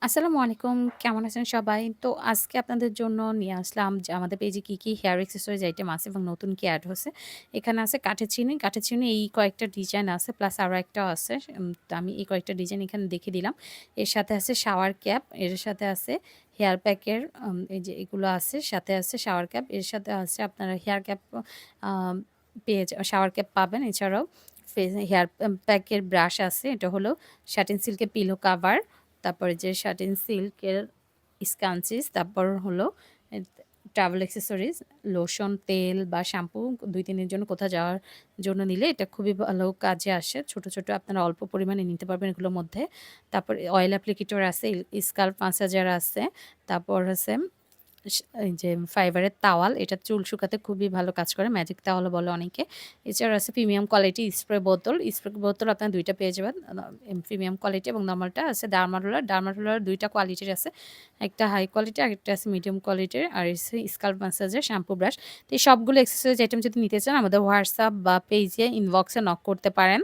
আসসালামু আলাইকুম। কেমন আছেন সবাই? তো আজকে আপনাদের জন্য নিয়ে আসলাম যে আমাদের পেজে কি হেয়ার অ্যাক্সেসরিজ আইটেম আছে এবং নতুন কি এড হচ্ছে। এখানে আছে কাঠের চিনি এই কয়েকটা ডিজাইন আছে প্লাস আরো একটাও আছে। তো আমি এই কয়েকটা ডিজাইন এখানে দেখিয়ে দিলাম। এর সাথে আছে শাওয়ার ক্যাপ, এর সাথে আছে হেয়ার প্যাকের এই যে এগুলো আছে, সাথে আছে শাওয়ার ক্যাপ, এর সাথে আছে আপনারা হেয়ার ক্যাপ আম শাওয়ার ক্যাপ পাবেন। এছাড়াও হেয়ার প্যাকের ব্রাশ আছে। এটা হলো স্যাটিন সিল্কের পিলো কাভার। তারপরে যে শাটিন সিল্কের স্কাঞ্চিস, তারপর হলো এ ট্রাভেল অ্যাক্সেসরিজ, লোশন, তেল বা শ্যাম্পু ২-৩ দিনের জন্য কোথাও যাওয়ার জন্য নিলে এটা খুবই ভালো কাজে আসে। ছোট আপনারা অল্প পরিমাণে নিতে পারবেন এগুলোর মধ্যে। তারপরে অয়েল অ্যাপ্লিকেটর আছে, স্কাল্প ম্যাসাজার আছে। তারপর হচ্ছে এই যে ফাইবারের তাওয়াল, এটা চুল শুকাতে খুবই ভালো কাজ করে। ম্যাজিক তাওয়ালও বলে অনেকে। এছাড়াও আছে প্রিমিয়াম কোয়ালিটি স্প্রে বোতল। স্প্রে বোতল আপনারা ২ টা পেয়ে যাবেন। প্রিমিয়াম কোয়ালিটি এবং নরমালটা আছে ডার্মা রোলার ২ টা কোয়ালিটির আছে। একটা হাই কোয়ালিটি আরেকটা আছে মিডিয়াম কোয়ালিটির। আর আছে স্কাল্প ম্যাসাজের শ্যাম্পু ব্রাশ। তো এই সবগুলো এক্সেসরিজ আইটেম যদি নিতে চান আমাদের WhatsApp বা পেজে ইনবক্সে নক করতে পারেন।